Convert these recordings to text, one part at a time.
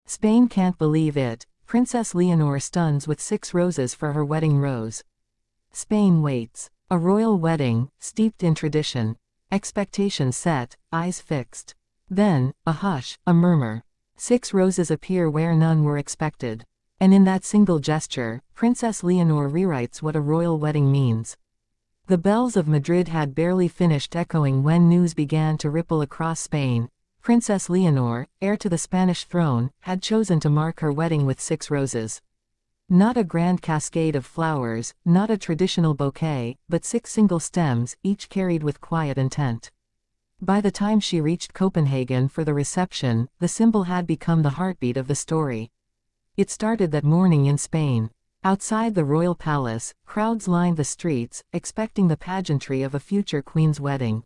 Spain can't believe it. Princess Leonor stuns with 6 roses for her wedding rose. Spain waits. A royal wedding, steeped in tradition. Expectations set, eyes fixed. Then, a hush, a murmur. 6 roses appear where none were expected. And in that single gesture, Princess Leonor rewrites what a royal wedding means. The bells of Madrid had barely finished echoing when news began to ripple across Spain. Princess Leonor, heir to the Spanish throne, had chosen to mark her wedding with 6 roses. Not a grand cascade of flowers, not a traditional bouquet, but 6 single stems, each carried with quiet intent. By the time she reached Copenhagen for the reception, the symbol had become the heartbeat of the story. It started that morning in Spain. Outside the royal palace, crowds lined the streets, expecting the pageantry of a future queen's wedding.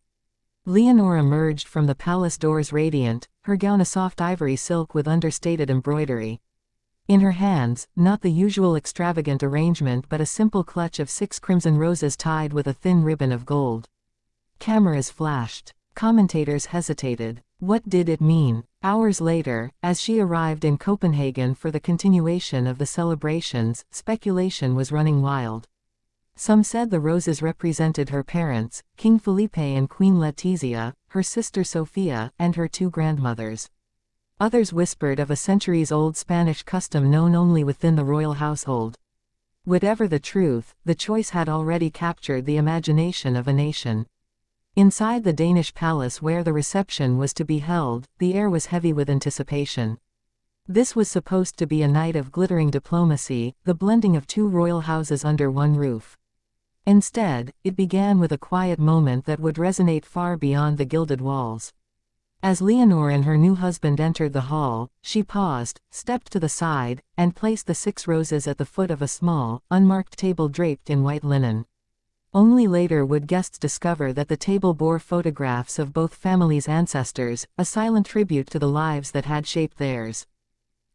Leonor emerged from the palace doors radiant, her gown a soft ivory silk with understated embroidery. In her hands, not the usual extravagant arrangement but a simple clutch of 6 crimson roses tied with a thin ribbon of gold. Cameras flashed. Commentators hesitated. What did it mean? Hours later, as she arrived in Copenhagen for the continuation of the celebrations, speculation was running wild. Some said the roses represented her parents, King Felipe and Queen Letizia, her sister Sofia, and her 2 grandmothers. Others whispered of a centuries-old Spanish custom known only within the royal household. Whatever the truth, the choice had already captured the imagination of a nation. Inside the Danish palace where the reception was to be held, the air was heavy with anticipation. This was supposed to be a night of glittering diplomacy, the blending of 2 royal houses under one roof. Instead, it began with a quiet moment that would resonate far beyond the gilded walls. As Leonor and her new husband entered the hall, she paused, stepped to the side, and placed the 6 roses at the foot of a small, unmarked table draped in white linen. Only later would guests discover that the table bore photographs of both families' ancestors, a silent tribute to the lives that had shaped theirs.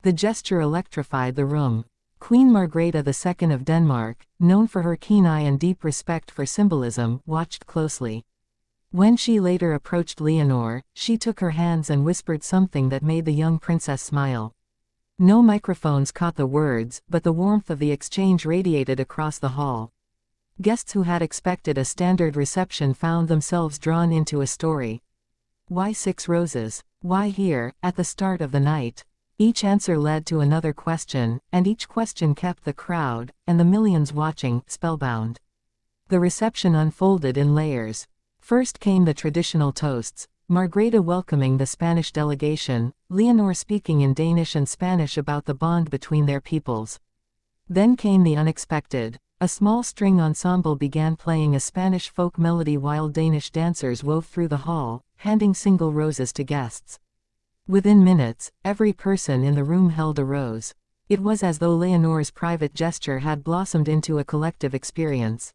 The gesture electrified the room. Queen Margrethe II of Denmark, known for her keen eye and deep respect for symbolism, watched closely. When she later approached Leonor, she took her hands and whispered something that made the young princess smile. No microphones caught the words, but the warmth of the exchange radiated across the hall. Guests who had expected a standard reception found themselves drawn into a story. Why 6 roses? Why here, at the start of the night? Each answer led to another question, and each question kept the crowd, and the millions watching, spellbound. The reception unfolded in layers. First came the traditional toasts, Margrethe welcoming the Spanish delegation, Leonor speaking in Danish and Spanish about the bond between their peoples. Then came the unexpected. A small string ensemble began playing a Spanish folk melody while Danish dancers wove through the hall, handing single roses to guests. Within minutes, every person in the room held a rose. It was as though Leonor's private gesture had blossomed into a collective experience.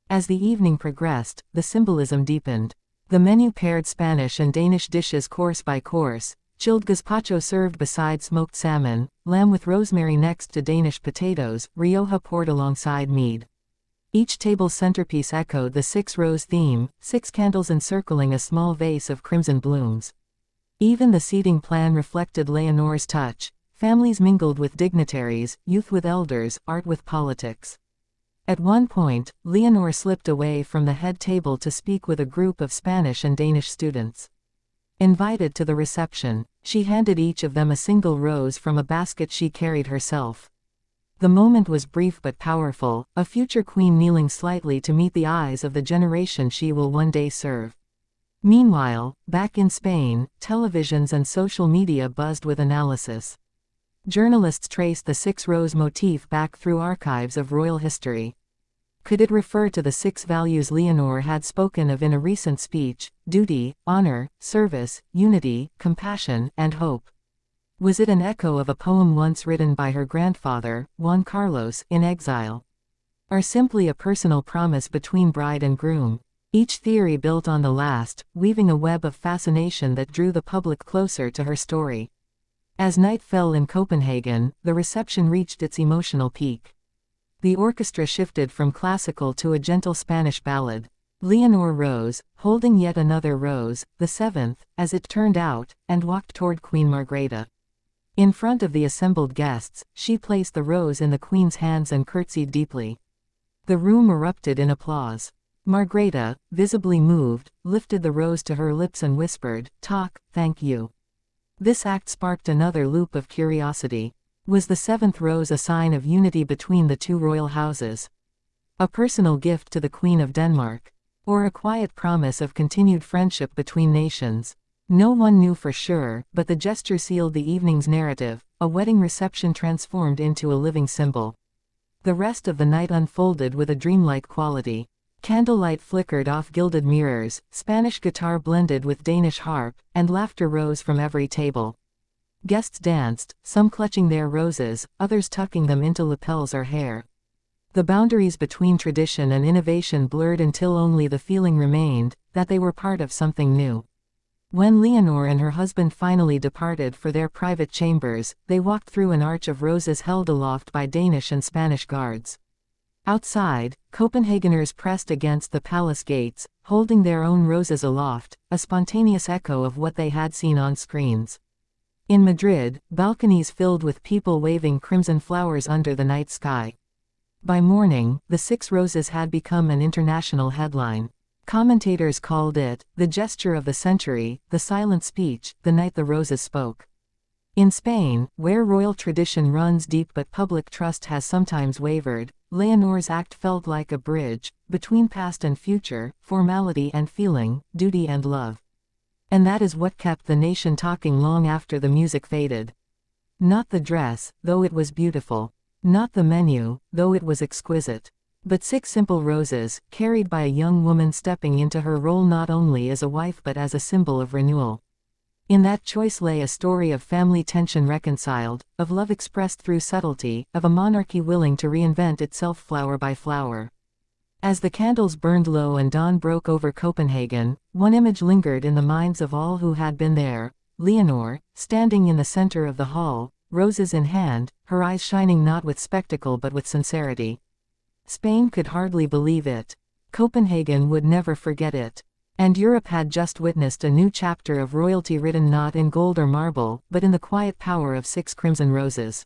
As the evening progressed, the symbolism deepened. The menu paired Spanish and Danish dishes course by course, chilled gazpacho served beside smoked salmon, lamb with rosemary next to Danish potatoes, Rioja poured alongside mead. Each table's centerpiece echoed the 6-rose theme, 6 candles encircling a small vase of crimson blooms. Even the seating plan reflected Leonor's touch. Families mingled with dignitaries, youth with elders, art with politics. At one point, Leonor slipped away from the head table to speak with a group of Spanish and Danish students. Invited to the reception, she handed each of them a single rose from a basket she carried herself. The moment was brief but powerful, a future queen kneeling slightly to meet the eyes of the generation she will one day serve. Meanwhile, back in Spain, televisions and social media buzzed with analysis. Journalists traced the 6-rose motif back through archives of royal history. Could it refer to the 6 values Leonor had spoken of in a recent speech: duty, honor, service, unity, compassion, and hope? Was it an echo of a poem once written by her grandfather, Juan Carlos, in exile? Or simply a personal promise between bride and groom? Each theory built on the last, weaving a web of fascination that drew the public closer to her story. As night fell in Copenhagen, the reception reached its emotional peak. The orchestra shifted from classical to a gentle Spanish ballad. Leonor rose, holding yet another rose, the 7th, as it turned out, and walked toward Queen Margrethe. In front of the assembled guests, she placed the rose in the queen's hands and curtsied deeply. The room erupted in applause. Margrethe, visibly moved, lifted the rose to her lips and whispered, "Talk, thank you." This act sparked another loop of curiosity. Was the seventh rose a sign of unity between the two royal houses? A personal gift to the Queen of Denmark? Or a quiet promise of continued friendship between nations? No one knew for sure, but the gesture sealed the evening's narrative, a wedding reception transformed into a living symbol. The rest of the night unfolded with a dreamlike quality. Candlelight flickered off gilded mirrors, Spanish guitar blended with Danish harp, and laughter rose from every table. Guests danced, some clutching their roses, others tucking them into lapels or hair. The boundaries between tradition and innovation blurred until only the feeling remained that they were part of something new. When Leonor and her husband finally departed for their private chambers, they walked through an arch of roses held aloft by Danish and Spanish guards. Outside, Copenhageners pressed against the palace gates, holding their own roses aloft, a spontaneous echo of what they had seen on screens. In Madrid, balconies filled with people waving crimson flowers under the night sky. By morning, the 6 roses had become an international headline. Commentators called it the gesture of the century, the silent speech, the night the roses spoke. In Spain, where royal tradition runs deep but public trust has sometimes wavered, Leonor's act felt like a bridge between past and future, formality and feeling, duty and love. And that is what kept the nation talking long after the music faded. Not the dress, though it was beautiful. Not the menu, though it was exquisite. But 6 simple roses, carried by a young woman stepping into her role not only as a wife but as a symbol of renewal. In that choice lay a story of family tension reconciled, of love expressed through subtlety, of a monarchy willing to reinvent itself flower by flower. As the candles burned low and dawn broke over Copenhagen, one image lingered in the minds of all who had been there: Leonor, standing in the center of the hall, roses in hand, her eyes shining not with spectacle but with sincerity. Spain could hardly believe it. Copenhagen would never forget it. And Europe had just witnessed a new chapter of royalty written not in gold or marble, but in the quiet power of 6 crimson roses.